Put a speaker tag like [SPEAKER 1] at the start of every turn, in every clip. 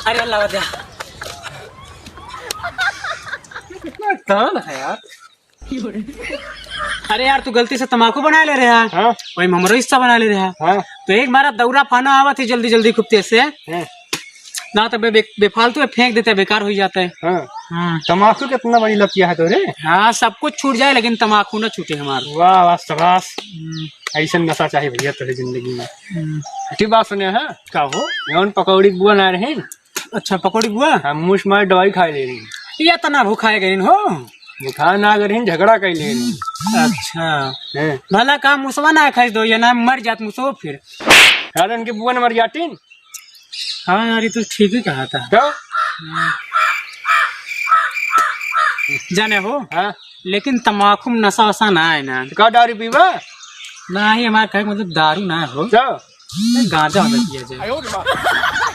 [SPEAKER 1] अरे अल्लाह वजह है यार। अरे यार तू गलती से तम्बाकू बना ले रहा है। हाँ? वही हमरो हिस्सा बना ले रहा है। हाँ? तो एक बार दौरा पाना आवा थी जल्दी जल्दी खुपते से। हाँ? ना तो बेफालतू फेंक देते बेकार हो जाता है। हाँ? हाँ। तम्बाकू कितना बड़ी लतिया है तोरे। हाँ सब कुछ छूट जाए लेकिन तम्बाकू न छूटे हमारे। वाह वाह शाबाश। ऐसा नशा चाहिए भैया तेरी जिंदगी में। ठीक बात सुने है क्या हो यौन पकौड़ी बुआ ना रहे। अच्छा पकौड़ी बुआ हम मुँह मार दवाई खाए ले रही ये तना भूखाए गई हो बुखार ना अगर झगड़ा कर ले। अच्छा भला काम मुसवा ना खाई दो या ना मर जात मुसो फिर यार उनके बुआ ने मर जाती। हाँ यार ये तो ठीक ही कहा था। तो जाने हो। हाँ? लेकिन तम्बाकू में नशा वशा ना है ना का दारू पीवा ना ही हमारे कहे मतलब दारू ना हो गांजा किया जाए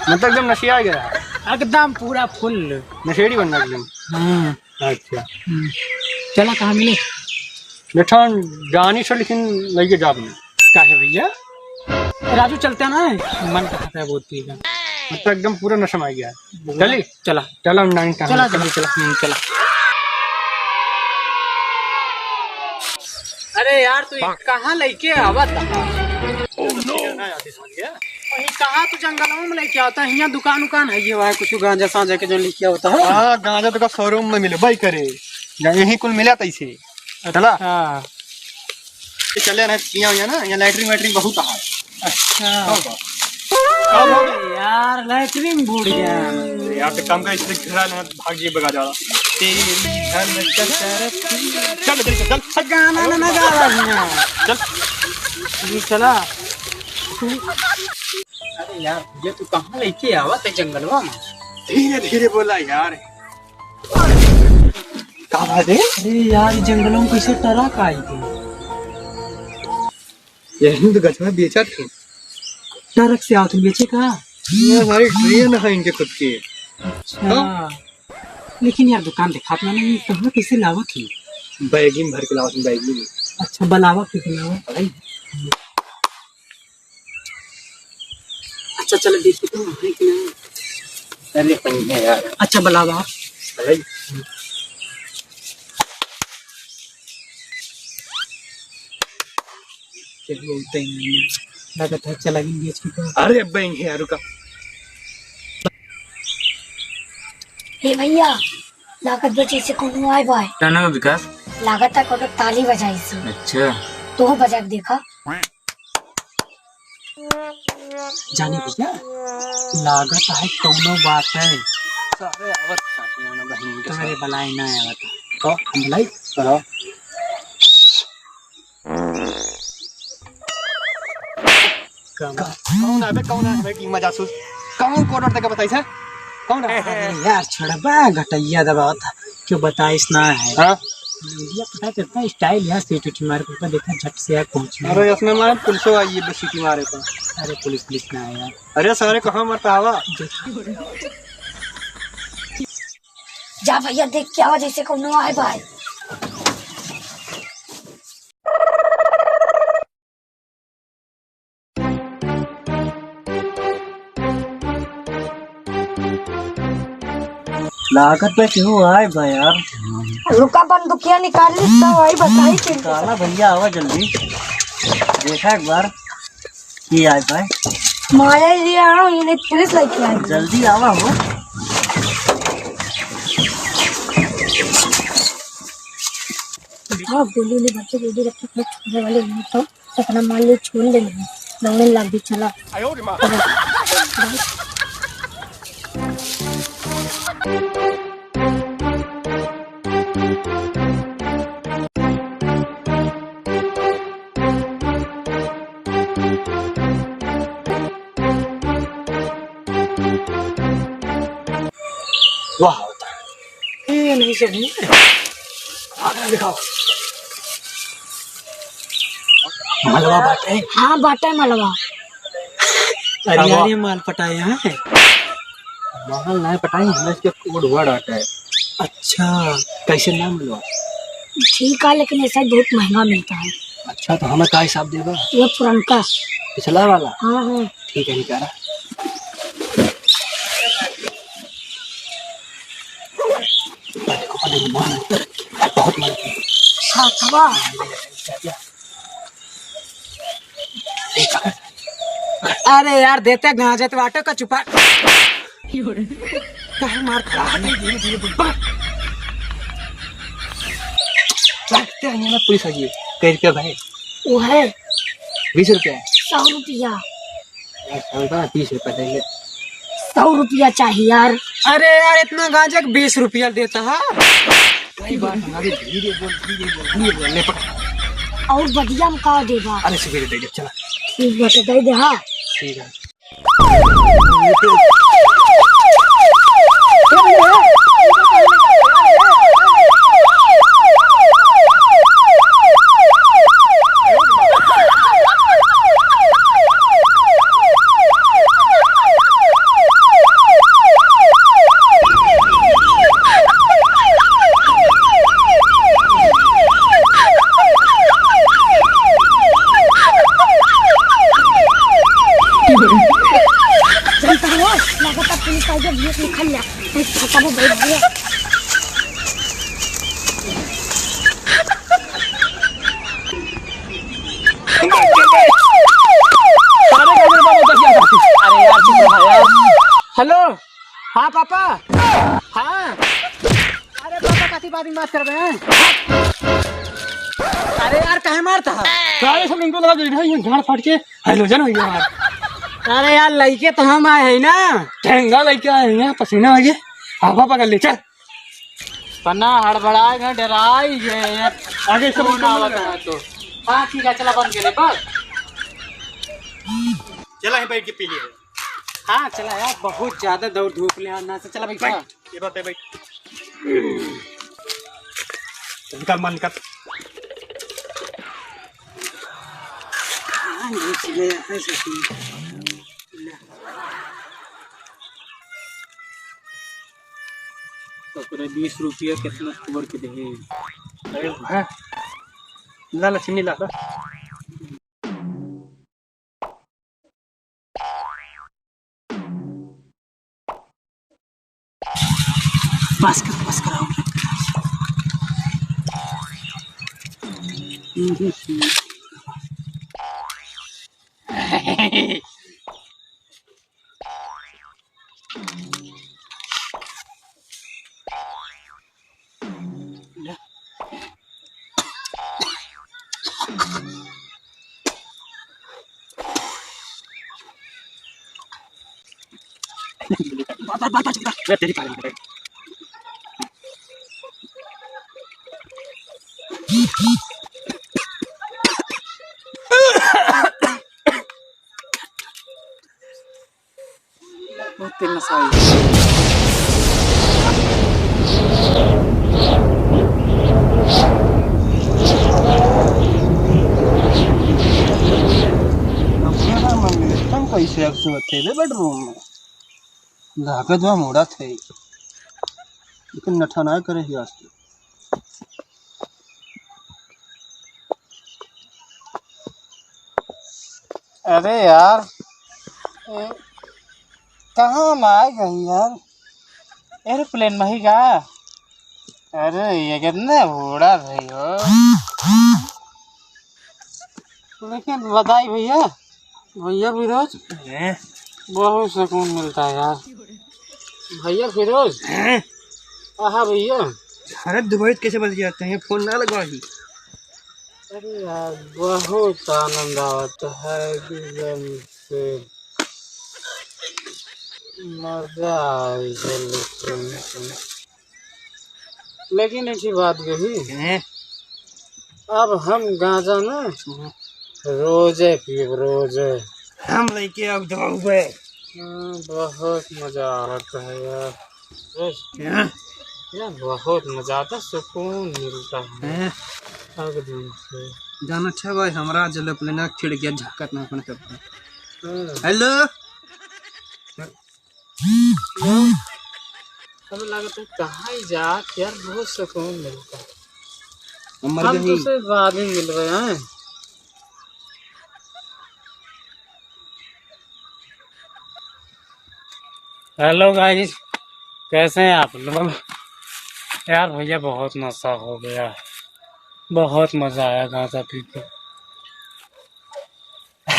[SPEAKER 1] मतलब एकदम नशिया गया एकदम पूरा फुल नशेड़ी बनना एकदम। अच्छा चला कहाँ मिले बेटा जानी से लेकिन लेके जा क्या है भैया राजू चलते हैं ना मन कहता है बहुत पीगा मतलब एकदम पूरा नशा आ गया चली चला चला चला चला। अरे यार तू कहाँ लेके आवा कहाँ तू जंगलों में लेके आता है यहाँ दुकान उकान है ये वहाँ कुछ गांजा साझा के जो लेके होता है। हाँ गांजा तो का शोरूम में मिले भाई करे यही कुल मिला तैसे चला। हाँ चले ना यहाँ लैटरिन वैटरिन बहुत है। अच्छा यार लैटरिन बूढ़ गया यार तो काम का इसलिए भाग जी बगा जा चल चल गाना ना गा रहा चल चला। अरे यार ये तू कहाँ लेके आवा ते जंगलवा में धीरे धीरे बोला यार क्या बात है। अरे यार जंगलों में कैसे टरा का आई थी यही तो गछ में बेचा थे ट्रक से आओ तुम बेचे का ये हमारी ट्रेन है इनके खुद की। अच्छा लेकिन यार दुकान दिखात ना नहीं कहाँ कैसे लावा थी बैगी में भर के लावा तुम बैगी में। अच्छा बलावा कितने लावा भाई। अच्छा चलो देख तो है कि नहीं अरे पंगे है यार। अच्छा बलावा बोलते हैं लगता है चला गई बेच के। अरे बैंक है यार का
[SPEAKER 2] हे भैया लागत बचे से कौन आए भाई
[SPEAKER 1] क्या विकास
[SPEAKER 2] लागत है कोनो ताली बजाई से।
[SPEAKER 1] अच्छा
[SPEAKER 2] तो बजा के देखा
[SPEAKER 1] जाने भैया लागत है कौनो बात है सारे आवत बहन के मेरे बलाई ना आवत को हम बलाई करो कौन है की मजासूस कौन कोडर तक बताई है कौन है यार छोड़बा घटैया दबाव था क्यों बताइस ना है। हां इंडिया पता कितना स्टाइल है सीटी मारे को देखा झट से पहुंच। अरे इसमें मारे पुलिस आई है सीटी मारे को। अरे पुलिस ना है यार। अरे सारे कहां मरता हवा
[SPEAKER 2] जा भैया देख क्या हो जैसे कौन आए भाई।
[SPEAKER 1] लागत पे क्यों आए भाई यार
[SPEAKER 2] रुका बंदूकिया निकाल ली तो भाई बताई
[SPEAKER 1] निकाला भैया आवा जल्दी देखा एक बार की आए भाई
[SPEAKER 2] माया लिया ये पुलिस लेके आई
[SPEAKER 1] जल्दी आवा हो।
[SPEAKER 2] हाँ बोली ने बच्चे दे रखे थे छोड़ने वाले नहीं तो अपना मान लो छोड़ ले दौड़ने लग भी चला।
[SPEAKER 1] वाह ये नहीं सब आगे दिखाओ
[SPEAKER 3] मलवा बाटे।
[SPEAKER 2] हाँ बाटा है मलवा।
[SPEAKER 1] अरे यार ये माल पटाए यहाँ है।
[SPEAKER 3] माल नहीं पटाई, हमें इसके कोड वर्ड आता है।
[SPEAKER 1] अच्छा
[SPEAKER 3] कैसे नाम मलवा?
[SPEAKER 2] ठीक है लेकिन ऐसा बहुत महंगा मिलता है।
[SPEAKER 3] अच्छा तो हमें क्या हिसाब देगा?
[SPEAKER 2] ये पुरनका।
[SPEAKER 3] पिछला वाला?
[SPEAKER 2] हाँ हाँ।
[SPEAKER 3] ठीक है निकाला। बहुत मन
[SPEAKER 2] हाँ खबा।
[SPEAKER 1] अरे यार देते गांजे तो आटो का चुपा कहे मारता
[SPEAKER 3] लगते हैं ना पुलिस आ गई। कई रुपया भाई?
[SPEAKER 2] वो है
[SPEAKER 3] 20 रुपया।
[SPEAKER 2] 100 रुपया।
[SPEAKER 3] 30 रुपया देंगे।
[SPEAKER 2] 100 रुपया चाहिए यार।
[SPEAKER 1] अरे यार इतना गांजा 20 रुपया देता है।
[SPEAKER 3] कई बार हमारे धीरे बोल ले पकड़।
[SPEAKER 2] और बढ़िया में का देगा?
[SPEAKER 3] अरे सवेरे दे दे चला।
[SPEAKER 2] ठीक बात है दे दे। हाँ
[SPEAKER 3] ठीक है।
[SPEAKER 2] लगता पुलिस आई जब ये निकल लिया तो खाता में बैठ गया।
[SPEAKER 3] अरे यार चुप रहा यार।
[SPEAKER 1] हेलो हाँ पापा। हाँ अरे पापा काती बात कर रहे हैं। अरे यार कहे मारता है?
[SPEAKER 3] सारे सब इनको लगा दे भाई, गाड़ फाट के हाइलोजन हो गया यार।
[SPEAKER 1] अरे यार लड़के तो हम आए हैं ना।
[SPEAKER 3] ठेंगा लेके आए हैं, पसीना आ गया। हवा पकड़ ले चल।
[SPEAKER 1] पन्ना हड़बड़ाए गए डराई गए यार।
[SPEAKER 3] आगे सब
[SPEAKER 1] ना बता तो हाँ ठीक है चला बन के बस।
[SPEAKER 3] चला ही बैठ के पी लिया।
[SPEAKER 1] हाँ चला यार बहुत ज्यादा दौड़ धूप ले ना से चला बैठा।
[SPEAKER 3] ये बात है भाई। निकाल माल निकाल।
[SPEAKER 1] हाँ घुस गया ऐसे तो पूरे 20 रुपया कितना खबर के दे।
[SPEAKER 3] अरे हाँ ला लक्ष्मी ला ला।
[SPEAKER 1] पास कराओ।
[SPEAKER 3] बात तेरी पालन करे।
[SPEAKER 1] बहुत तेल नशा है।
[SPEAKER 3] तुम कैसे अक्सर थे बेडरूम में लागत वहाँ मोड़ा थे लेकिन नठा ना करे ही आज।
[SPEAKER 1] अरे यार कहाँ हम आ गए यार? एरोप्लेन में ही का? अरे ये कितने बूढ़ा भाई हो। लेकिन बधाई भैया। भैया फिरोज बहुत सुकून मिलता है यार। भैया फिरोज। हाँ भैया।
[SPEAKER 3] अरे दुबई कैसे बच जाते हैं, फोन ना लगवा ही।
[SPEAKER 1] अरे यार बहुत आनंद आता है एकदम से मजा आई लेकिन ऐसी बात कही अब हम गांजा ना रोजे पिए रोजे।
[SPEAKER 3] हम लेके अब दबाओगे।
[SPEAKER 1] बहुत मजा आता है यार। यार बहुत मजा आता, सुकून मिलता है एकदम से।
[SPEAKER 3] जाना छे भाई हमरा जले प्लेना खिड़किया झाकत ना अपन करता। हेलो
[SPEAKER 1] हमें लगता है कहाँ ही जा यार, बहुत सुकून मिलता है।
[SPEAKER 3] हमर
[SPEAKER 1] हम
[SPEAKER 3] गही
[SPEAKER 1] तो सिर्फ आदमी मिल रहे हैं। हेलो गाइस, कैसे हैं आप लोग? यार भैया बहुत नशा हो गया है, बहुत मजा आया गांजा पी के।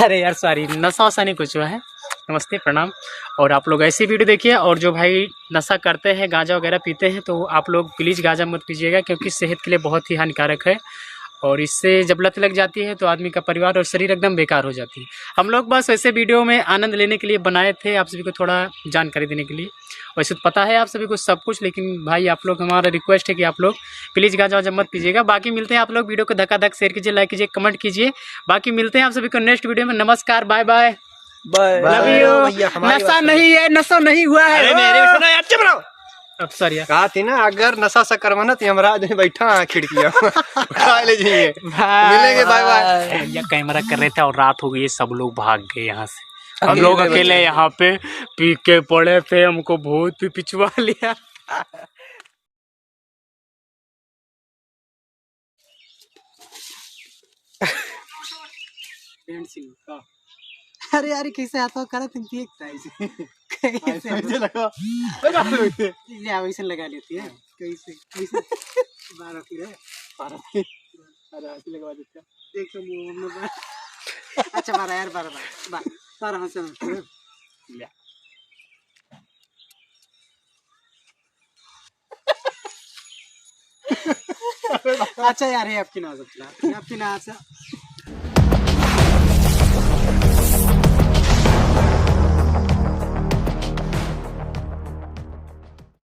[SPEAKER 1] अरे यार सॉरी, नशा वशा नहीं कुछ हुआ है। नमस्ते, प्रणाम। और आप लोग ऐसी वीडियो देखिए, और जो भाई नशा करते हैं, गांजा वगैरह पीते हैं, तो आप लोग प्लीज़ गांजा मत पीजिएगा, क्योंकि सेहत के लिए बहुत ही हानिकारक है। और इससे जब लत लग जाती है तो आदमी का परिवार और शरीर एकदम बेकार हो जाती है। हम लोग बस ऐसे वीडियो में आनंद लेने के लिए बनाए थे, आप सभी को थोड़ा जानकारी देने के लिए। वैसे तो पता है आप सभी को सब कुछ, लेकिन भाई आप लोग, हमारा रिक्वेस्ट है कि आप लोग प्लीज़ गांजा वाजा मत पीजिएगा। बाकी मिलते हैं, आप लोग वीडियो को धक्का धक शेयर कीजिए, लाइक कीजिए, कमेंट कीजिए। बाकी मिलते हैं आप सभी को नेक्स्ट वीडियो में। नमस्कार, बाय बाय, लव यू। नशा नहीं है, नशा नहीं हुआ है।
[SPEAKER 3] अरे मेरे सुनो यार, चुप रहो।
[SPEAKER 1] अब सर यार
[SPEAKER 3] कहा थी ना, अगर नशा सा करवाना तो हमरा आज बैठा खिड़किया उठा ले जाइए। मिलेंगे, बाय बाय।
[SPEAKER 1] भैया कैमरा कर रहे थे और रात हो गई, सब लोग भाग गए यहाँ से। हम लोग अकेले यहाँ पे पी के पड़े थे, हमको बहुत भी पिछवा लिया। अरे यार कैसे आता हो, करा तुम देखता है इसे कैसे
[SPEAKER 3] लगा
[SPEAKER 1] वैसे लगा लेती है, कैसे कैसे 12 फिर है 12 अरे ऐसे लगवा देता देख तो मुंह में अच्छा 12 यार 12 से अच्छा यार, ये आपकी नाज, आपकी नाज